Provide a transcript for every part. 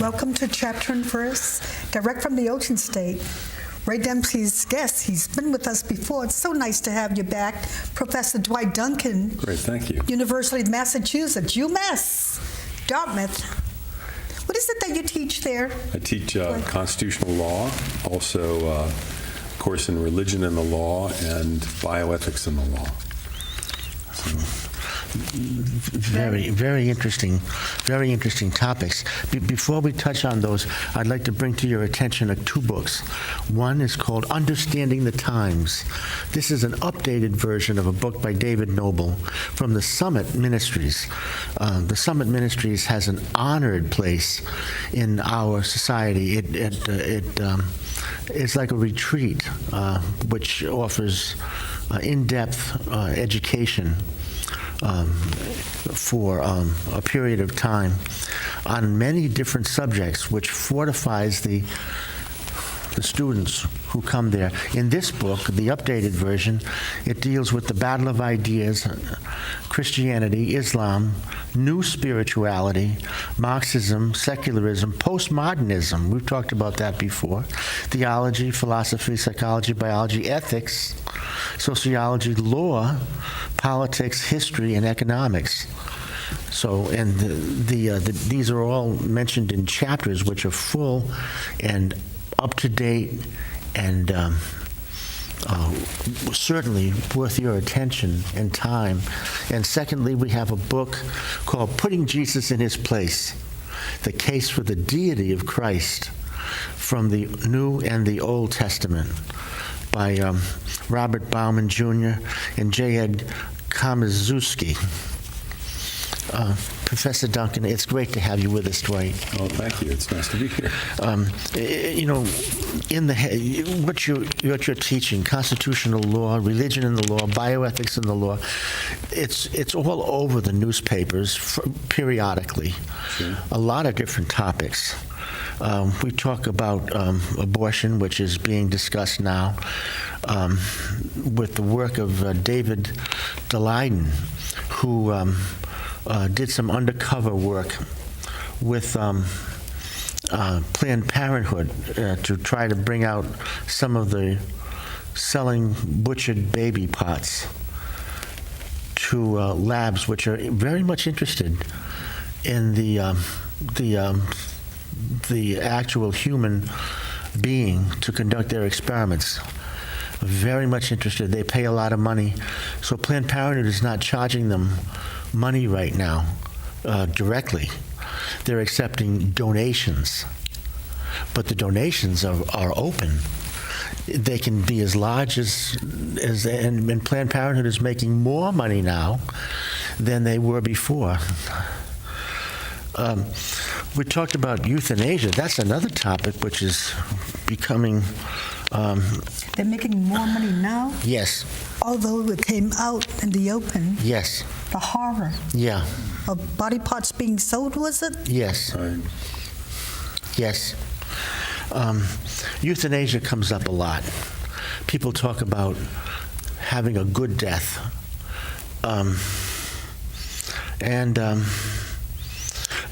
Welcome to Chapter and Verse, direct from the Ocean State. Ray Dempsey's guest, he's been with us before. It's so nice to have you back. Professor Dwight Duncan. Great, thank you. University of Massachusetts, UMass, Dartmouth. What is it that you teach there? I teach constitutional law, also a course in religion and the law and bioethics in the law. Very interesting topics. Before we touch on those, I'd like to bring to your attention two books. One is called Understanding the Times. This is an updated version of a book by David Noble from the Summit Ministries. The Summit Ministries has an honored place in our society. It's like a retreat which offers in-depth education for a period of time on many different subjects, which fortifies the students who come there. In this book, the updated version, it deals with the battle of ideas, Christianity, Islam, new spirituality, Marxism, secularism, postmodernism. We've talked about that before. Theology, philosophy, psychology, biology, ethics, sociology, law, politics, history, and economics. So, and these are all mentioned in chapters which are full and up to date and certainly worth your attention and time. And secondly, we have a book called Putting Jesus in His Place, The Case for the Deity of Christ from the New and the Old Testament by Robert Bauman Jr. and J. Ed Kamizuski. Professor Duncan, it's great to have you with us, Dwight. Oh, thank you. It's nice to be here. What you're teaching, constitutional law, religion in the law, bioethics in the law, it's all over the newspapers periodically. Sure. A lot of different topics. We talk about abortion, which is being discussed now, with the work of David Daleiden, who did some undercover work with Planned Parenthood to try to bring out some of the selling butchered baby parts to labs which are very much interested in the actual human being to conduct their experiments. Very much interested. They pay a lot of money. So Planned Parenthood is not charging them money right now directly. They're accepting donations. But the donations are open. They can be as large and Planned Parenthood is making more money now than they were before. We talked about euthanasia. That's another topic which is becoming... They're making more money now? Yes. Although it came out in the open. Yes. The horror. Yeah. Of body parts being sold, was it? Yes. Right. Yes. Euthanasia comes up a lot. People talk about having a good death.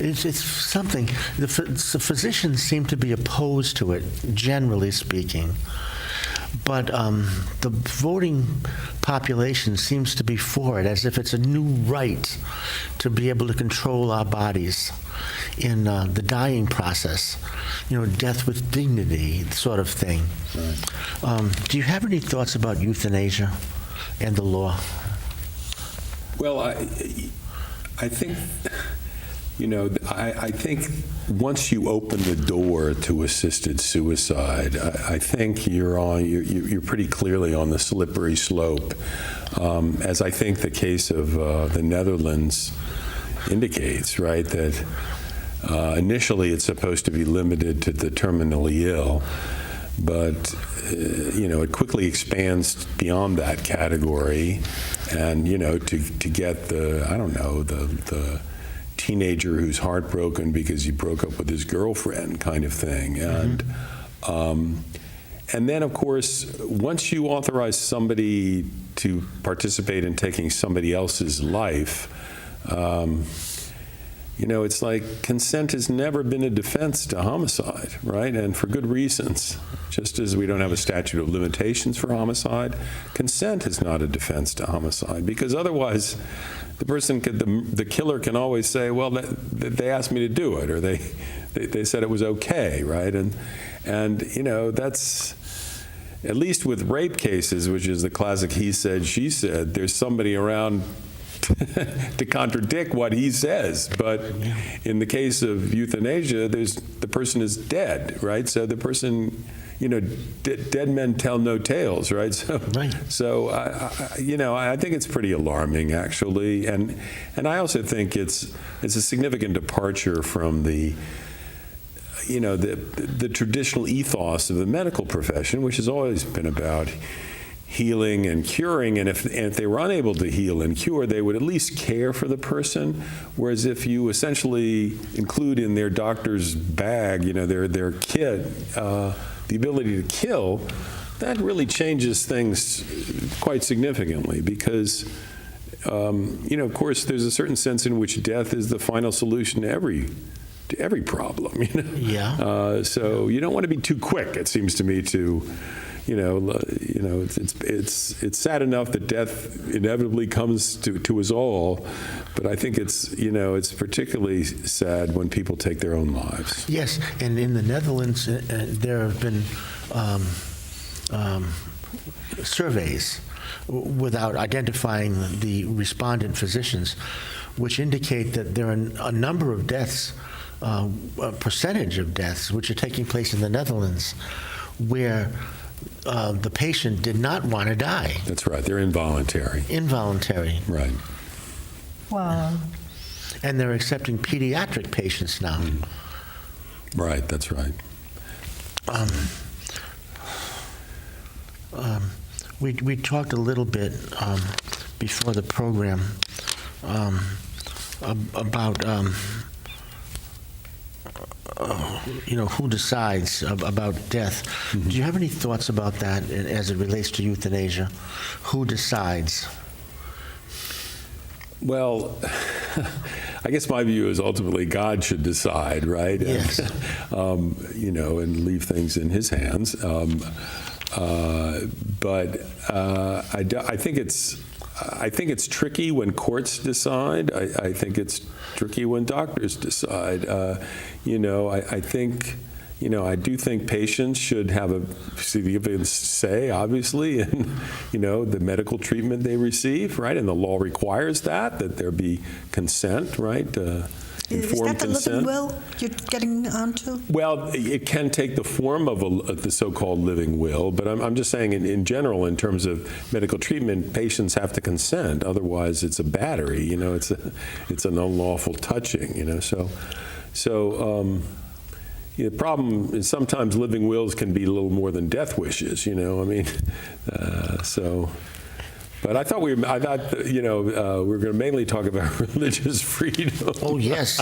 It's something, the physicians seem to be opposed to it, generally speaking. But the voting population seems to be for it, as if it's a new right to be able to control our bodies in the dying process. Death with dignity sort of thing. Right. Do you have any thoughts about euthanasia and the law? Well, I think... I think once you open the door to assisted suicide, I think you're pretty clearly on the slippery slope, as I think the case of the Netherlands indicates, right? That initially it's supposed to be limited to the terminally ill, but it quickly expands beyond that category, and to get the teenager who's heartbroken because he broke up with his girlfriend kind of thing. And then, of course, once you authorize somebody to participate in taking somebody else's life, it's like consent has never been a defense to homicide, right? And for good reasons. Just as we don't have a statute of limitations for homicide, consent is not a defense to homicide, because otherwise the person the killer can always say, well, they asked me to do it, or they said it was okay, right? And that's, at least with rape cases, which is the classic he said, she said, there's somebody around to contradict what he says. But in the case of euthanasia, the person is dead, right? So the person, dead men tell no tales, right? So I think it's pretty alarming, actually, and I also think it's a significant departure from the traditional ethos of the medical profession, which has always been about healing and curing, and if they were unable to heal and cure, they would at least care for the person. Whereas if you essentially include in their doctor's bag, their kit, the ability to kill, that really changes things quite significantly, because of course, there's a certain sense in which death is the final solution to every problem. Yeah. So you don't want to be too quick, it seems to me, to. It's sad enough that death inevitably comes to us all, but I think it's particularly sad when people take their own lives. Yes, and in the Netherlands, there have been surveys without identifying the respondent physicians, which indicate that there are a number of deaths, a percentage of deaths, which are taking place in the Netherlands, where the patient did not want to die. That's right. They're involuntary. Involuntary. Right. Wow. And they're accepting pediatric patients now. Right. That's right. We talked a little bit before the program about who decides about death. Do you have any thoughts about that as it relates to euthanasia? Who decides? Well, I guess my view is ultimately God should decide, right? Yes. And leave things in His hands. But I think it's tricky when courts decide. I think it's tricky when doctors decide. I do think patients should have a significant say, obviously, in the medical treatment they receive, right? And the law requires that there be consent, right? Is that the living will you're getting onto? Well, it can take the form of the so-called living will, but I'm just saying in general, in terms of medical treatment, patients have to consent. Otherwise, it's a battery. It's an unlawful touching. The problem is sometimes living wills can be a little more than death wishes. But I thought we were going to mainly talk about religious freedom. Oh yes,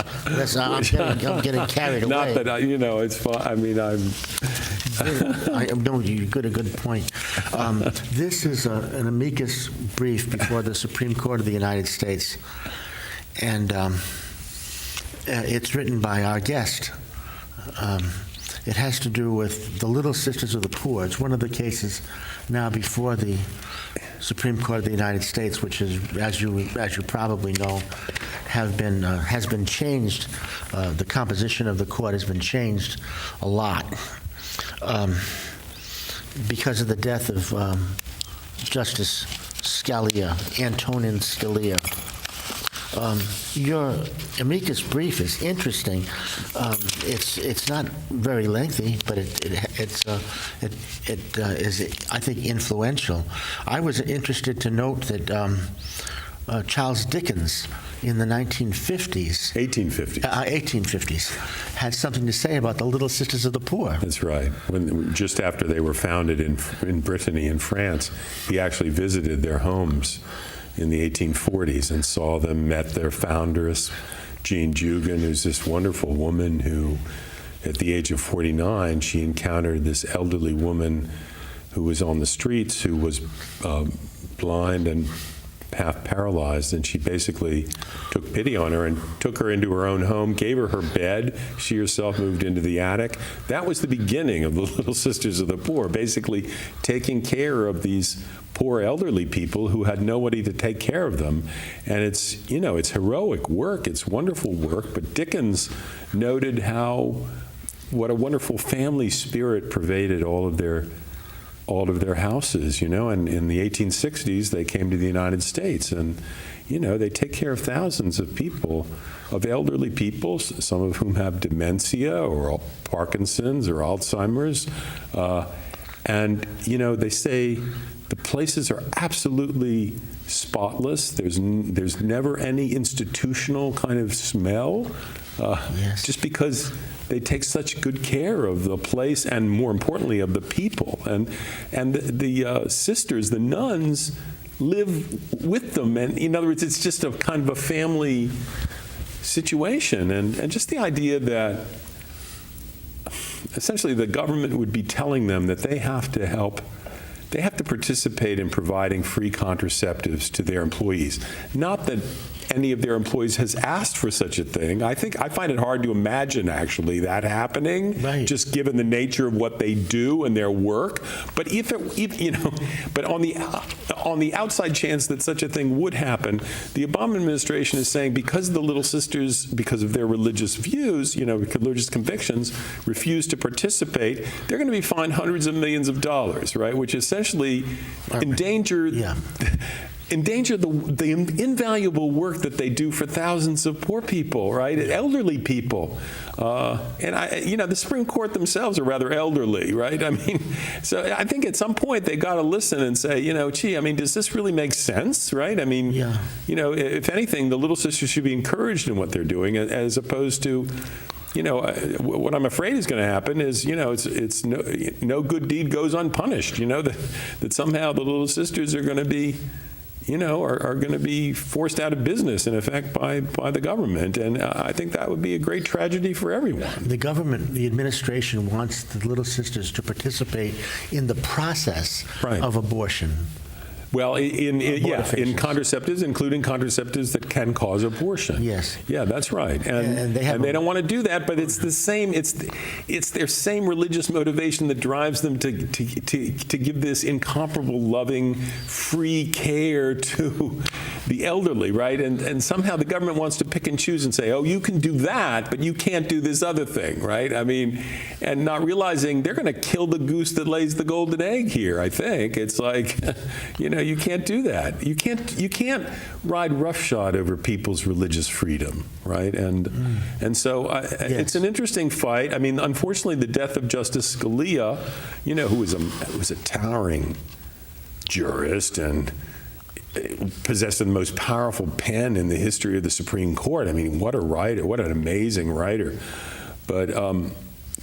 I'm getting carried away. Not that it's fun. No, you got a good point. This is an amicus brief before the Supreme Court of the United States, and it's written by our guest. It has to do with the Little Sisters of the Poor. It's one of the cases now before the Supreme Court of the United States, which is, as you probably know, has been changed. The composition of the court has been changed a lot because of the death of Justice Scalia, Antonin Scalia. Your amicus brief is interesting. It's not very lengthy, but it is, I think, influential. I was interested to note that Charles Dickens in the 1850s had something to say about the Little Sisters of the Poor. That's right. Just after they were founded in Brittany in France, he actually visited their homes in the 1840s and saw them, met their foundress, Jean Dugan, who's this wonderful woman who, at the age of 49, she encountered this elderly woman who was on the streets, who was blind and half paralyzed, and she basically took pity on her and took her into her own home, gave her her bed. She herself moved into the attic. That was the beginning of the Little Sisters of the Poor, basically taking care of these poor elderly people who had nobody to take care of them. And it's, you know, it's heroic work, it's wonderful work, but Dickens noted what a wonderful family spirit pervaded all of their houses, you know, and in the 1860s they came to the United States, and you know, they take care of thousands of people, of elderly people, some of whom have dementia or Parkinson's or Alzheimer's, and you know, they say the places are absolutely spotless. There's never any institutional kind of smell, Yes. just because they take such good care of the place and, more importantly, of the people. And the sisters, the nuns, live with them. And in other words, it's just a kind of a family situation. And just the idea that essentially the government would be telling them that they have to participate in providing free contraceptives to their employees. Not that any of their employees has asked for such a thing. I find it hard to imagine actually that happening, Right. just given the nature of what they do and their work. But if you know, but on the outside chance that such a thing would happen, the Obama administration is saying because the Little Sisters, because of their religious views, you know, religious convictions, refuse to participate, they're going to be fined hundreds of millions of dollars, right? Which essentially endanger the invaluable work that they do for thousands of poor people, right? Elderly people. And you know, the Supreme Court themselves are rather elderly, right? I mean, so I think at some point they got to listen and say, you know, gee, I mean, does this really make sense, right? I mean, you know, if anything, the Little Sisters should be encouraged in what they're doing as opposed to, you know, what I'm afraid is going to happen is, you know, it's no good deed goes unpunished, you know, that somehow the Little Sisters are going to be, you know, are going to be forced out of business, in effect, by the government. And I think that would be a great tragedy for everyone. The government, the administration wants the Little Sisters to participate in the process Right. of abortion. Well, in Abortifacients. contraceptives, including contraceptives that can cause abortion. Yes. Yeah, that's right. And they don't want to do that, but it's the same. It's their same religious motivation that drives them to give this incomparable, loving, free care to the elderly, right? And somehow the government wants to pick and choose and say, oh, you can do that, but you can't do this other thing, right? I mean, and not realizing they're going to kill the goose that lays the golden egg here. I think it's like, you know. You can't do that. You can't ride roughshod over people's religious freedom, right? And so it's an interesting fight. I mean, unfortunately, the death of Justice Scalia, you know, who was a towering jurist and possessed the most powerful pen in the history of the Supreme Court. I mean, what a writer! What an amazing writer! But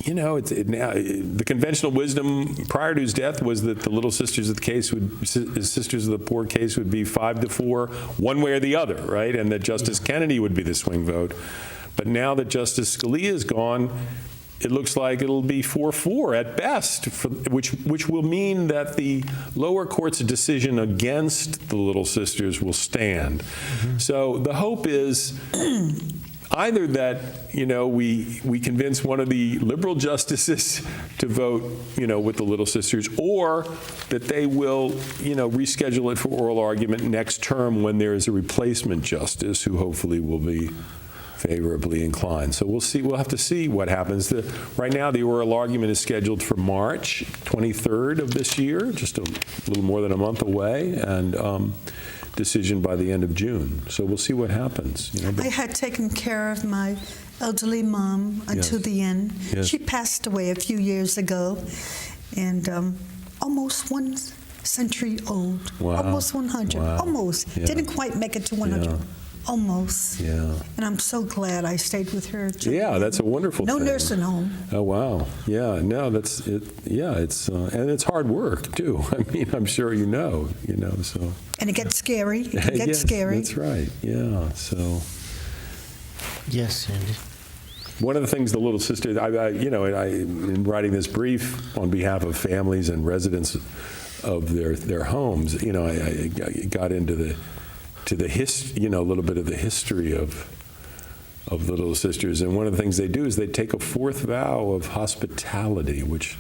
you know, the conventional wisdom prior to his death was that the Little Sisters of the Poor case would be 5-4, one way or the other, right? And that Justice Kennedy would be the swing vote. But now that Justice Scalia is gone, it looks like it'll be 4-4 at best, which will mean that the lower court's decision against the Little Sisters will stand. Mm-hmm. So the hope is either that, you know, we convince one of the liberal justices to vote, you know, with the Little Sisters, or that they will, you know, reschedule it for oral argument next term when there is a replacement justice who hopefully will be favorably inclined. So we'll see. We'll have to see what happens. Right now, the oral argument is scheduled for March 23rd of this year, just a little more than a month away, and decision by the end of June. So we'll see what happens. You know, I had taken care of my elderly mom until the end. Yes. She passed away a few years ago, and almost 1 century old. Wow. Almost 100. Wow. Almost. Yeah. Didn't quite make it to 100. Yeah. Almost. Yeah. And I'm so glad I stayed with her. Yeah, that's a wonderful No thing. nursing home. Oh, wow. Yeah, no, that's it. Yeah, it's and it's hard work too. I mean, I'm sure you know, so. And it gets scary. It gets Yes, scary. That's right. Yeah. So Yes, Andy. one of the things the Little Sisters, in writing this brief on behalf of families and residents of their homes, you know, I got into a little bit of the history of Little Sisters. And one of the things they do is they take a fourth vow of hospitality, which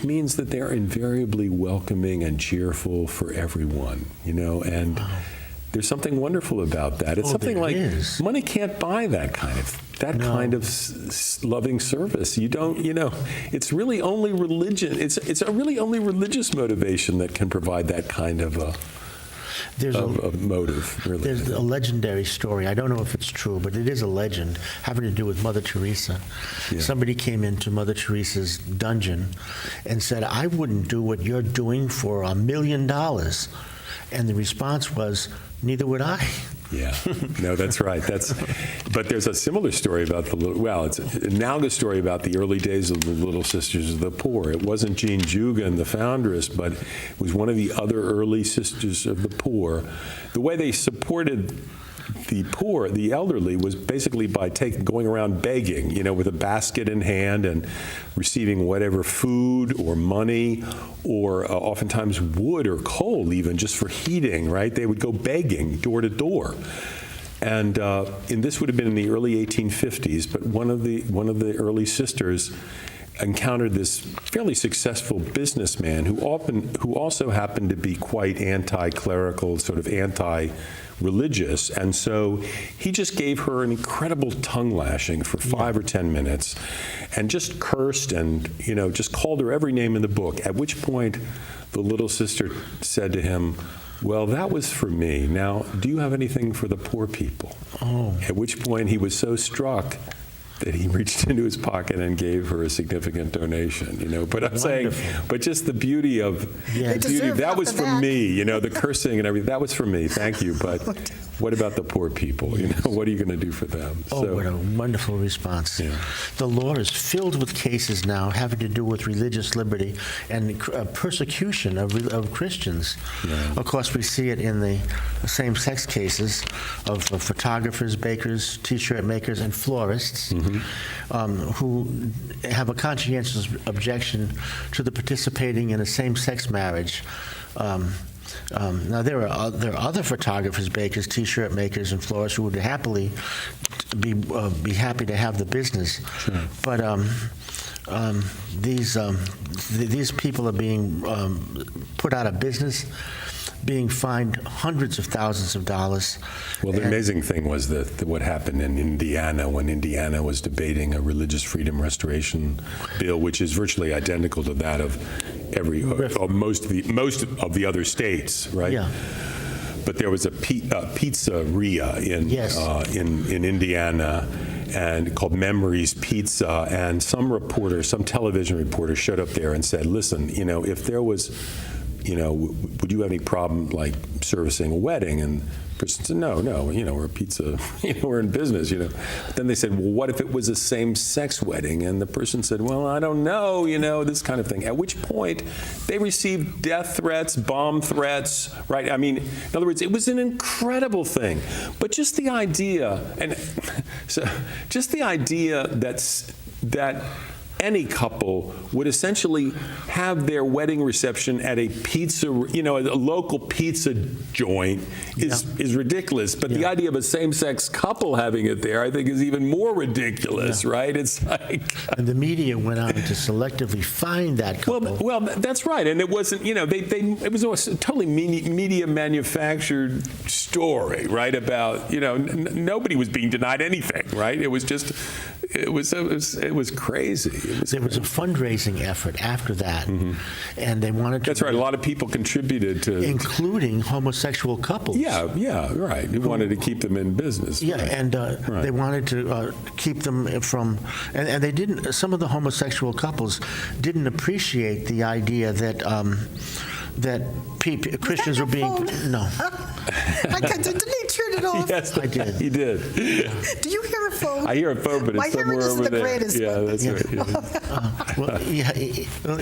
means that they're invariably welcoming and cheerful for everyone, and Wow. there's something wonderful about that. It's something like money can't buy that kind of loving service. You don't, it's really only religion. It's a really only religious motivation that can provide that kind of a motive, really. There's a legendary story. I don't know if it's true, but it is a legend having to do with Mother Teresa. Yeah. Somebody came into Mother Teresa's dungeon and said, "I wouldn't do what you're doing for $1 million." And the response was, "Neither would I." Yeah, no, that's right. But there's a similar story about it's an analogous story about the early days of the Little Sisters of the Poor. It wasn't Jean Jugan, the foundress, but it was one of the other early Sisters of the Poor. The way they supported the poor, the elderly, was basically by going around begging, with a basket in hand and receiving whatever food or money or oftentimes wood or coal even just for heating, right? They would go begging door to door. And this would have been in the early 1850s, but one of the early sisters encountered this fairly successful businessman who also happened to be quite anti-clerical, sort of anti-religious, and so he just gave her an incredible tongue lashing for 5 or 10 minutes, and just cursed and just called her every name in the book. At which point, the little sister said to him, "Well, that was for me. Now, do you have anything for the poor people?" Oh. At which point he was so struck that he reached into his pocket and gave her a significant donation, But I'm saying, but just the beauty of, that was for me, the cursing and everything, that was for me, thank you. But what about the poor people, What are you going to do for them? Oh, what a wonderful response. Yeah. The law is filled with cases now having to do with religious liberty and persecution of Christians. Yeah. Of course, we see it in the same-sex cases of photographers, bakers, T-shirt makers, and florists. Mm-hmm. Who have a conscientious objection to the participating in a same-sex marriage. Now, there are other photographers, bakers, T-shirt makers, and florists who would happily be happy to have the business. Sure. But these people are being put out of business, being fined hundreds of thousands of dollars. Well, the amazing thing was what happened in Indiana when Indiana was debating a religious freedom restoration bill, which is virtually identical to that of most of the other states, right? Yeah. But there was a pizzeria in Indiana, and called Memories Pizza, and some television reporter showed up there and said, "Listen, if there was, would you have any problem like servicing a wedding?" And the person said, no, we're a pizza, we're in business, But then they said, "Well, what if it was a same-sex wedding?" And the person said, "Well, I don't know, this kind of thing." At which point, they received death threats, bomb threats, right? I mean, in other words, it was an incredible thing. But just the idea, that any couple would essentially have their wedding reception at a pizza, a local pizza joint is ridiculous. But the idea of a same-sex couple having it there, I think, is even more ridiculous, right? It's like... And the media went on to selectively find that couple. Well, that's right. And it wasn't, it was a totally media manufactured story, right? About, nobody was being denied anything, right? It was just... It was crazy. There was a fundraising effort after that, and they wanted to... That's right. A lot of people contributed to... Including homosexual couples. Yeah, right. They wanted to keep them in business. Yeah, right. and Right. they wanted to keep them from... And they didn't... Some of the homosexual couples didn't appreciate the idea that Christians were being... phone? No. Didn't he turn it off? Yes, I did. He did. Do you hear a phone? I hear a phone, but My it's somewhere hearing isn't over the there. greatest, Yeah, but- that's right. Yeah. Well,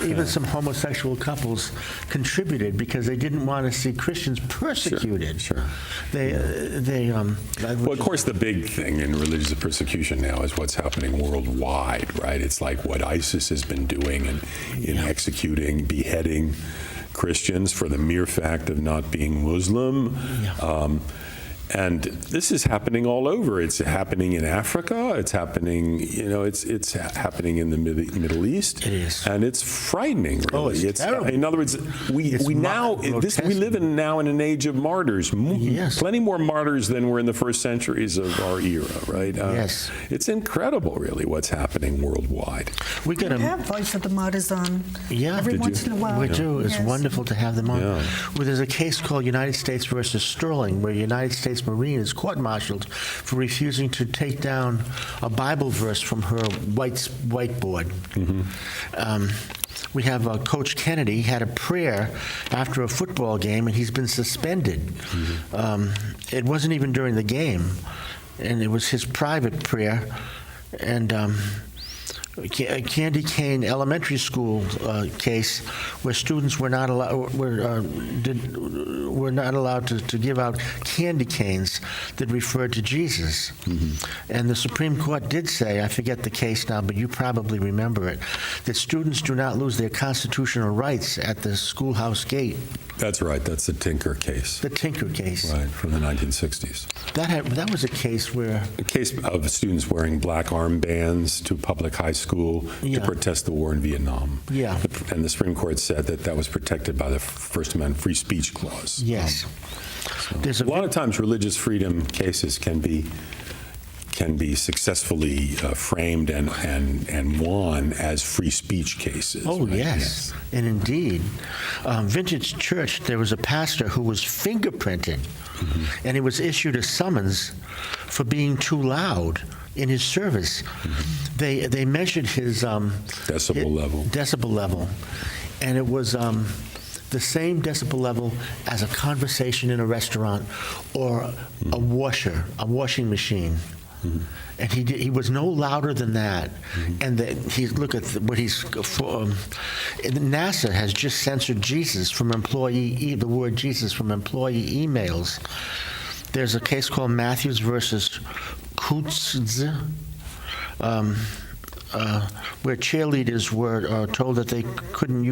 even some homosexual couples contributed because they didn't want to see Christians persecuted. Sure. Well, of course, the big thing in religious persecution now is what's happening worldwide, right? It's like what ISIS has been doing in executing, beheading Christians for the mere fact of not being Muslim. And this is happening all over. It's happening in Africa. It's happening, it's happening in the Middle East. It is. And it's frightening, really. Oh, it's terrible. In other words, we live now in an age of martyrs. Yes. Plenty more martyrs than were in the first centuries of our era, right? Yes. It's incredible, really, what's happening worldwide. We get We a have Voice of the Martyrs on every Did once you? in a while. We do. It's Yes. wonderful to have them on. Yeah. Well, there's a case called United States versus Sterling, where a United States Marine is court-martialed for refusing to take down a Bible verse from her whiteboard. We have Coach Kennedy had a prayer after a football game, and he's been suspended. It wasn't even during the game, and it was his private prayer. And Candy Cane Elementary School case, where students were not allowed to give out candy canes that referred to Jesus. And the Supreme Court did say, I forget the case now, but you probably remember it, that students do not lose their constitutional rights at the schoolhouse gate. That's right. That's the Tinker case. The Tinker case. Right, from the 1960s. That was a case where A case of students wearing black armbands to public high school Yeah. to protest the war in Vietnam. Yeah. And the Supreme Court said that was protected by the First Amendment free speech clause. yes. There's A lot of times religious freedom cases can be successfully framed and won as free speech cases. Oh, right? yes. And indeed, Vintage Church, there was a pastor who was fingerprinted, and he was issued a summons for being too loud in his service. They measured his decibel level, and it was the same decibel level as a conversation in a restaurant or a washing machine. And he was no louder than that. And look at what he's NASA has just censored Jesus from the word Jesus from employee emails. There's a case called Matthews versus Kutz, where cheerleaders were told that they couldn't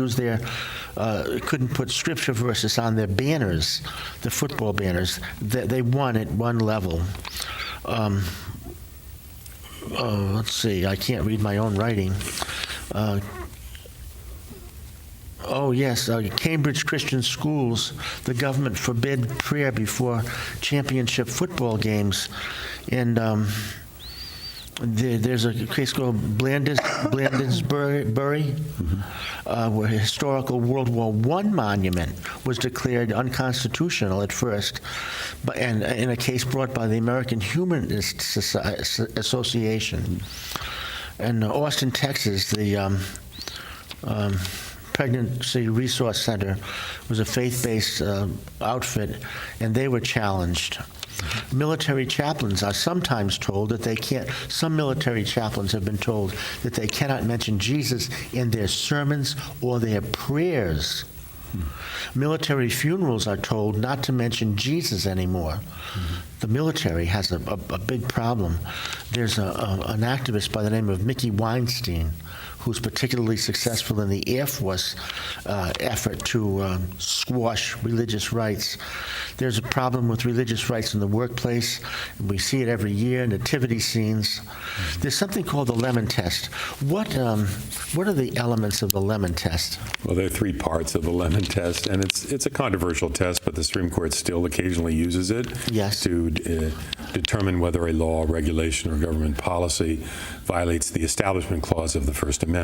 couldn't put scripture verses on their banners, the football banners. They won at one level. Let's see, I can't read my own writing. Cambridge Christian Schools, the government forbid prayer before championship football games. And there's a case called Blandesbury, where a historical World War I monument was declared unconstitutional at first, and in a case brought by the American Humanist Association. In Austin, Texas, the Pregnancy Resource Center was a faith-based outfit, and they were challenged. Military chaplains are sometimes told that they can't, some military chaplains have been told that they cannot mention Jesus in their sermons or their prayers. Military funerals are told not to mention Jesus anymore. The military has a big problem. There's an activist by the name of Mickey Weinstein who's particularly successful in the Air Force effort to squash religious rights. There's a problem with religious rights in the workplace. We see it every year, nativity scenes. There's something called the Lemon Test. What are the elements of the Lemon Test? Well, there are three parts of the Lemon Test, and it's a controversial test, but the Supreme Court still occasionally uses it to determine whether a law, regulation, or government policy violates the Establishment Clause of the First Amendment.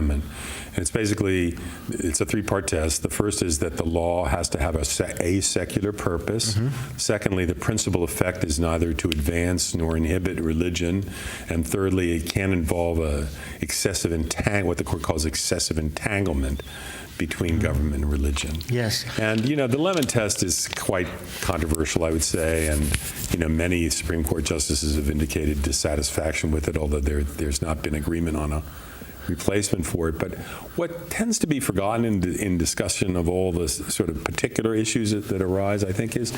And it's a three-part test. The first is that the law has to have a secular purpose. Secondly, the principal effect is neither to advance nor inhibit religion. And thirdly, it can involve what the court calls excessive entanglement between government and religion. Yes. And, the Lemon Test is quite controversial, I would say, and, many Supreme Court justices have indicated dissatisfaction with it, although there's not been agreement on a replacement for it. But what tends to be forgotten in discussion of all the sort of particular issues that arise, I think, is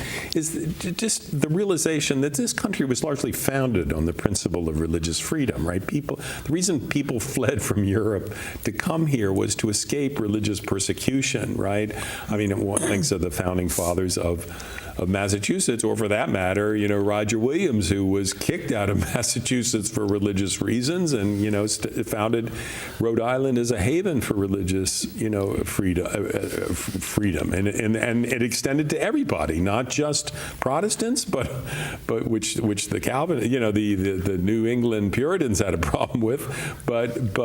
just the realization that this country was largely founded on the principle of religious freedom, right? The reason people fled from Europe to come here was to escape religious persecution, right? I mean, one thinks of the founding fathers of Massachusetts, or for that matter, Roger Williams, who was kicked out of Massachusetts for religious reasons, and founded Rhode Island as a haven for religious, freedom, and it extended to everybody, not just Protestants, but which the Calvin, the New England Puritans had a problem with, but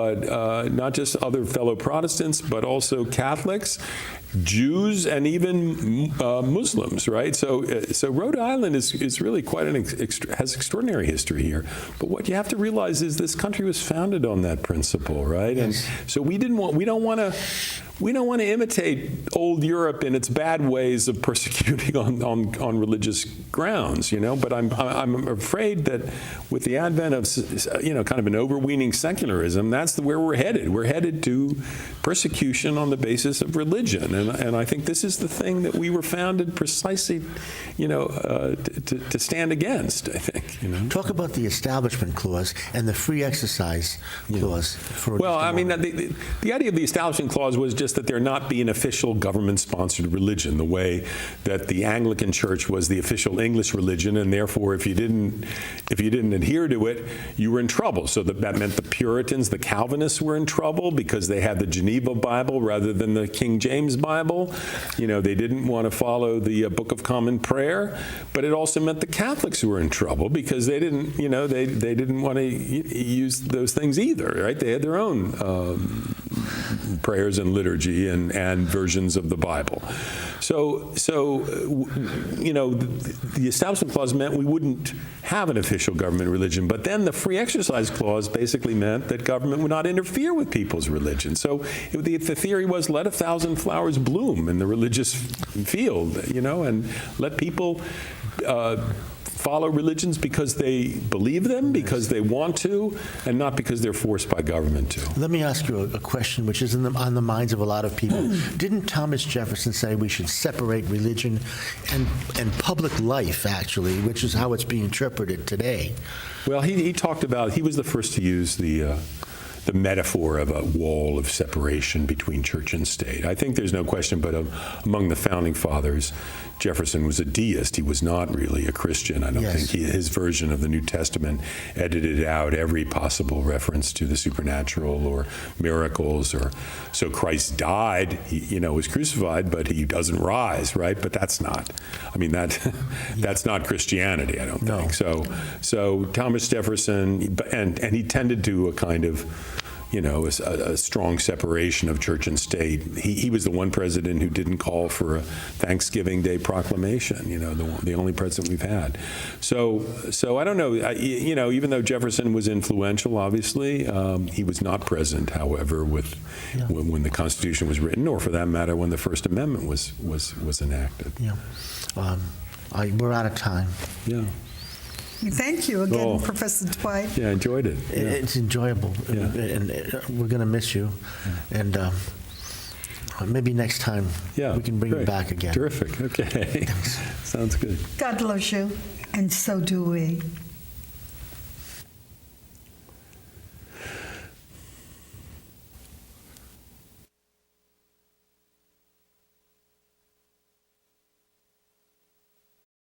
not just other fellow Protestants, but also Catholics, Jews, and even Muslims, right? So Rhode Island is really quite has extraordinary history here. But what you have to realize is this country was founded on that principle, right? And so we don't want to imitate old Europe in its bad ways of persecuting on religious grounds, But I'm afraid that with the advent of kind of an overweening secularism, that's where we're headed. We're headed to persecution on the basis of religion, and I think this is the thing that we were founded precisely, to stand against. I think. Talk about the Establishment Clause and the Free Exercise Clause. Well, I mean, the idea of the Establishment Clause was just that there not be an official government-sponsored religion, the way that the Anglican Church was the official English religion, and therefore, if you didn't adhere to it, you were in trouble. So that meant the Puritans, the Calvinists, were in trouble because they had the Geneva Bible rather than the King James Bible. They didn't want to follow the Book of Common Prayer, but it also meant the Catholics were in trouble because they didn't, they didn't want to use those things either, right? They had their own prayers and liturgy and versions of the Bible. So the Establishment Clause meant we wouldn't have an official government religion, but then the Free Exercise Clause basically meant that government would not interfere with people's religion. So the theory was let 1,000 flowers bloom in the religious field, and let people follow religions because they believe them, because they want to, and not because they're forced by government to. Let me ask you a question which is on the minds of a lot of people. Didn't Thomas Jefferson say we should separate religion and public life, actually, which is how it's being interpreted today? Well, he talked about, he was the first to use the metaphor of a wall of separation between church and state. I think there's no question, but among the founding fathers, Jefferson was a deist. He was not really a Christian. I don't think his version of the New Testament edited out every possible reference to the supernatural or miracles, or so Christ died, he was crucified, but he doesn't rise, right? But that's not, that's not Christianity, I don't think. So Thomas Jefferson, and he tended to a kind of a strong separation of church and state. He was the one president who didn't call for a Thanksgiving Day proclamation, the only president we've had. So I don't know, even though Jefferson was influential, obviously, he was not present, however, when the Constitution was written, or for that matter, when the First Amendment was enacted. Yeah. We're out of time. Yeah. Thank you again, Professor Dwight. Yeah, I enjoyed it. Yeah. It's enjoyable, and we're going to miss you. And maybe next time we can bring you back again. Terrific. Okay. Sounds good. God loves you, and so do we.